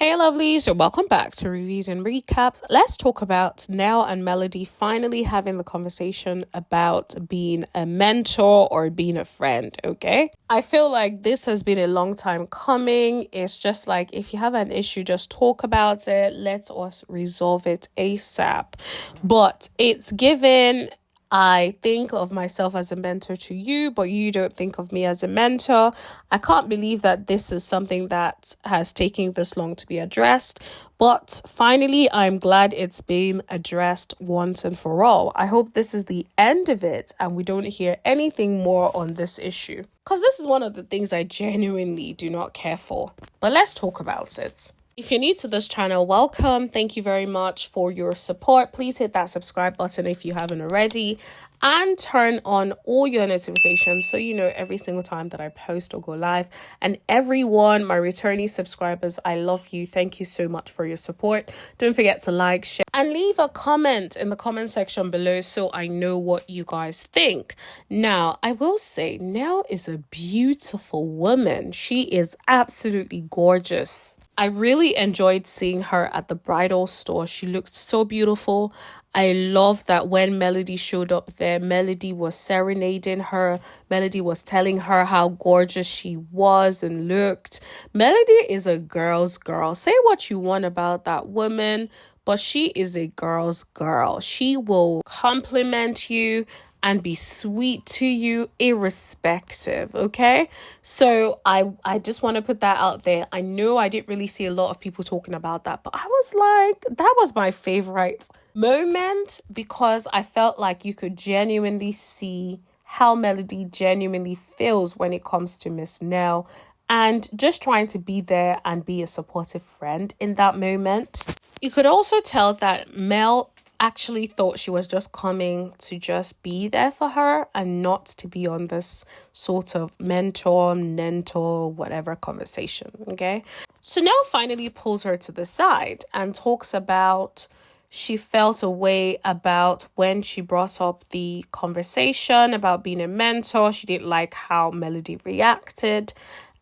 Hey lovelies, so welcome back to Reviews and Recaps. Let's talk about Nell and Melody finally having the conversation about being a mentor or being a friend, okay? I feel like this has been a long time coming. It's just like, if you have an issue, just talk about it. Let us resolve it ASAP. But it's given... I think of myself as a mentor to you, but you don't think of me as a mentor. I can't believe that this is something that has taken this long to be addressed. But finally, I'm glad it's been addressed once and for all. I hope this is the end of it and we don't hear anything more on this issue. Because this is one of the things I genuinely do not care for. But let's talk about it. If you're new to this channel, welcome. Thank you very much for your support. Please hit that subscribe button if you haven't already and turn on all your notifications so you know every single time that I post or go live. And everyone, my returning subscribers, I love you. Thank you so much for your support. Don't forget to like, share, and leave a comment in the comment section below so I know what you guys think. Now, I will say Nell is a beautiful woman. She is absolutely gorgeous. I really enjoyed seeing her at the bridal store. She looked so beautiful. I love that when Melody showed up there, Melody was serenading her. Melody was telling her how gorgeous she was and looked. Melody is a girl's girl. Say what you want about that woman, but she is a girl's girl. She will compliment you and be sweet to you irrespective, okay? So I just want to put that out there. I know I didn't really see a lot of people talking about that, but I was like, that was my favorite moment because I felt like you could genuinely see how Melody genuinely feels when it comes to Miss Nell and just trying to be there and be a supportive friend in that moment. You could also tell that Mel actually thought she was just coming to just be there for her and not to be on this sort of mentor, whatever conversation, okay? So Nell finally pulls her to the side and talks about she felt a way about when she brought up the conversation about being a mentor. She didn't like how Melody reacted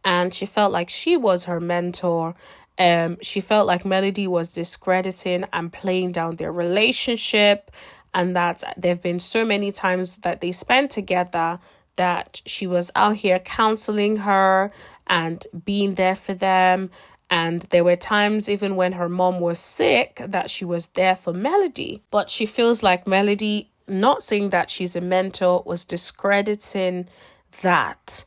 and she felt like she was her mentor. She felt like Melody was discrediting and playing down their relationship and that there have been so many times that they spent together that she was out here counseling her and being there for them. And there were times even when her mom was sick that she was there for Melody. But she feels like Melody, not saying that she's a mentor, was discrediting that.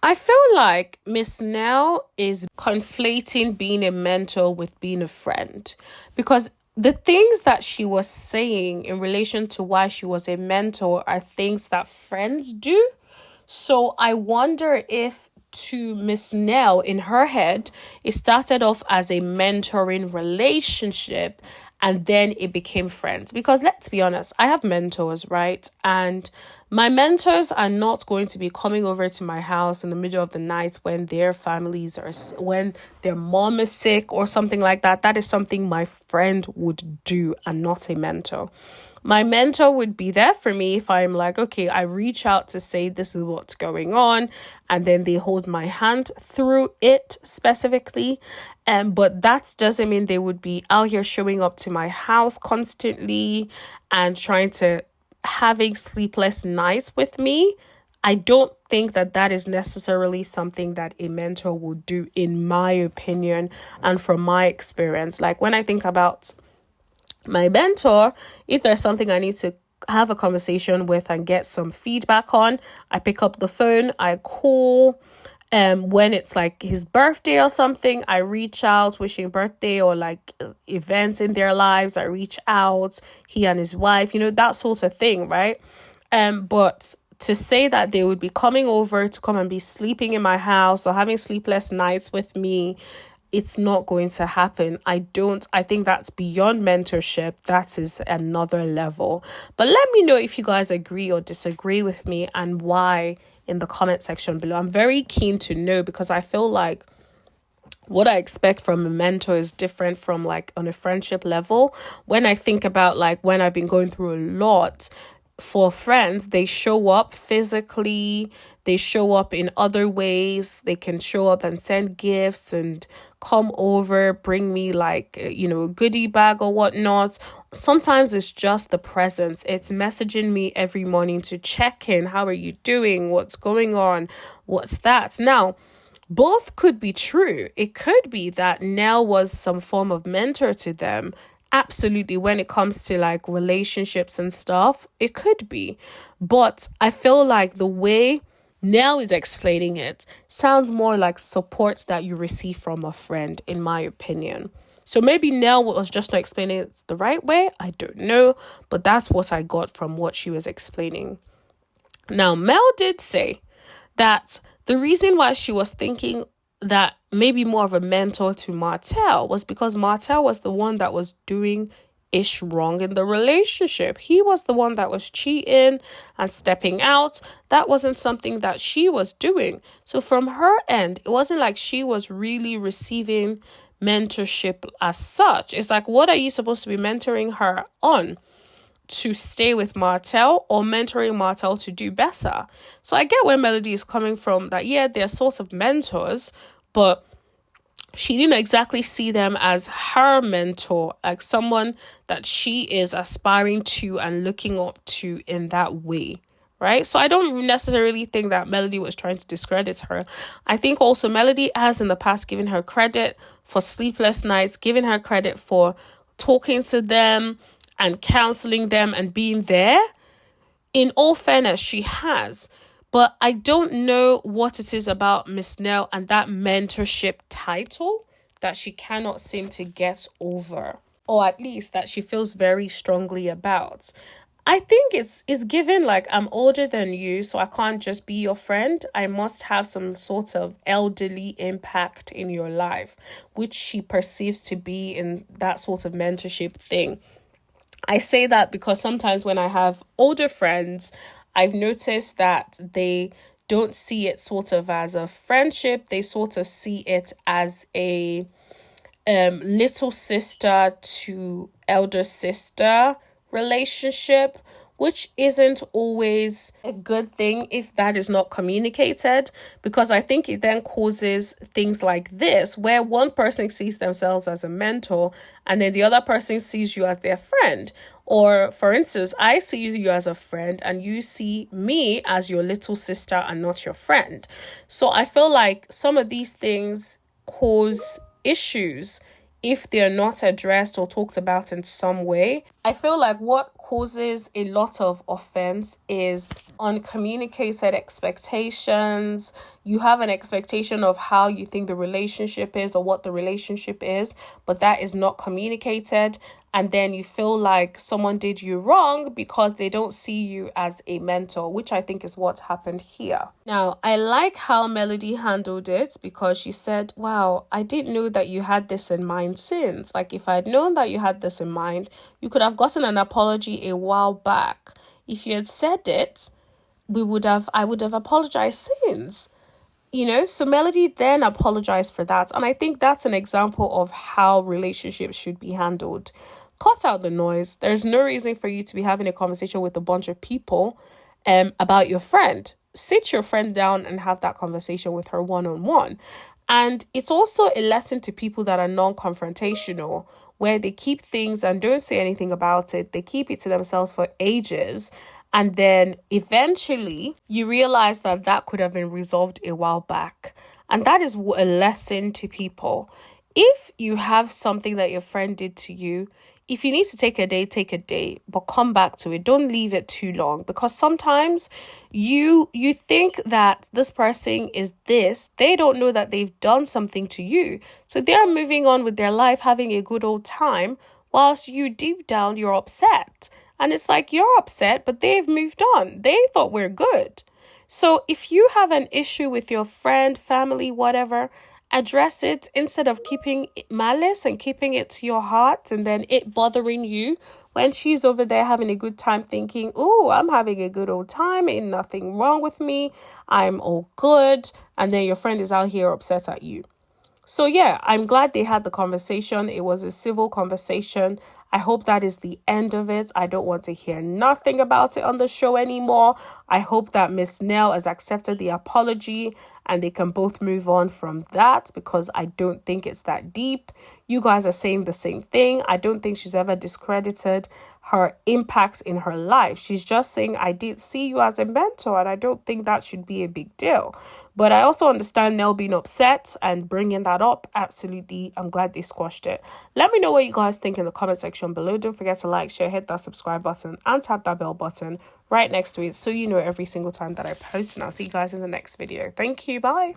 I feel like Miss Nell is conflating being a mentor with being a friend because the things that she was saying in relation to why she was a mentor are things that friends do. So I wonder if to Miss Nell in her head, it started off as a mentoring relationship and then it became friends. Because let's be honest, I have mentors, right? And my mentors are not going to be coming over to my house in the middle of the night when their families are, when their mom is sick or something like that. That is something my friend would do and not a mentor. My mentor would be there for me if I'm like, okay, I reach out to say this is what's going on, and then they hold my hand through it specifically. But that doesn't mean they would be out here showing up to my house constantly and trying to having sleepless nights with me. I don't think that that is necessarily something that a mentor would do, in my opinion, and from my experience. Like when I think about my mentor, if there's something I need to have a conversation with and get some feedback on, I pick up the phone, I call. When it's like his birthday or something, I reach out, wishing birthday or like events in their lives, I reach out, he and his wife, you know, that sort of thing, right? But to say that they would be coming over to come and be sleeping in my house or having sleepless nights with me, it's not going to happen. I think that's beyond mentorship. That is another level. But let me know if you guys agree or disagree with me and why in the comment section below. I'm very keen to know because I feel like what I expect from a mentor is different from like on a friendship level. When I think about like when I've been going through a lot, for friends, they show up physically, they show up in other ways, they can show up and send gifts and come over, bring me like, a goodie bag or whatnot. Sometimes it's just the presence. It's messaging me every morning to check in. How are you doing? What's going on? What's that? Now, both could be true. It could be that Nell was some form of mentor to them. Absolutely, when it comes to like relationships and stuff, it could be. But I feel like the way Nell is explaining it sounds more like support that you receive from a friend, in my opinion. So maybe Nell was just not explaining it the right way. I don't know. But that's what I got from what she was explaining. Now, Mel did say that the reason why she was thinking that maybe more of a mentor to Martell was because Martell was the one that was doing ish wrong in the relationship. He was the one that was cheating and stepping out. That wasn't something that she was doing. So from her end, it wasn't like she was really receiving mentorship as such. It's like, what are you supposed to be mentoring her on? To stay with Martell or mentoring Martell to do better? So I get where Melody is coming from, that yeah, they're sort of mentors, but she didn't exactly see them as her mentor, like someone that she is aspiring to and looking up to in that way. Right? So I don't necessarily think that Melody was trying to discredit her. I think also Melody has in the past given her credit for sleepless nights, given her credit for talking to them and counseling them and being there. In all fairness, she has. But I don't know what it is about Miss Nell and that mentorship title that she cannot seem to get over, or at least that she feels very strongly about. I think it's given like, I'm older than you, so I can't just be your friend. I must have some sort of elderly impact in your life, which she perceives to be in that sort of mentorship thing. I say that because sometimes when I have older friends, I've noticed that they don't see it sort of as a friendship. They sort of see it as a little sister to elder sister relationship, which isn't always a good thing if that is not communicated, because I think it then causes things like this, where one person sees themselves as a mentor and then the other person sees you as their friend. Or for instance, I see you as a friend and you see me as your little sister and not your friend. So I feel like some of these things cause issues if they're not addressed or talked about in some way. I feel like what causes a lot of offense is uncommunicated expectations. You have an expectation of how you think the relationship is or what the relationship is, but that is not communicated. And then you feel like someone did you wrong because they don't see you as a mentor, which I think is what happened here. Now, I like how Melody handled it because she said, wow, I didn't know that you had this in mind since. Like, if I had known that you had this in mind, you could have gotten an apology a while back. If you had said it, I would have apologized since. So Melody then apologized for that. And I think that's an example of how relationships should be handled. Cut out the noise. There's no reason for you to be having a conversation with a bunch of people about your friend. Sit your friend down and have that conversation with her one-on-one. And it's also a lesson to people that are non-confrontational, where they keep things and don't say anything about it. They keep it to themselves for ages. And then eventually you realize that could have been resolved a while back. And that is a lesson to people. If you have something that your friend did to you, if you need to take a day, but come back to it. Don't leave it too long, because sometimes you think that this person is this. They don't know that they've done something to you. So they're moving on with their life, having a good old time, whilst you deep down, you're upset. And it's like, you're upset, but they've moved on. They thought we're good. So if you have an issue with your friend, family, whatever, address it instead of keeping malice and keeping it to your heart and then it bothering you when she's over there having a good time thinking, oh, I'm having a good old time. Ain't nothing wrong with me. I'm all good. And then your friend is out here upset at you. So yeah, I'm glad they had the conversation. It was a civil conversation. I hope that is the end of it. I don't want to hear nothing about it on the show anymore. I hope that Miss Nell has accepted the apology and they can both move on from that, because I don't think it's that deep. You guys are saying the same thing. I don't think she's ever discredited her impact in her life. She's just saying, I did see you as a mentor, and I don't think that should be a big deal. But I also understand Nell being upset and bringing that up. Absolutely. I'm glad they squashed it. Let me know what you guys think in the comment section below. Don't forget to like, share, hit that subscribe button, and tap that bell button right next to it so you know every single time that I post. And I'll see you guys in the next video. Thank you. Bye.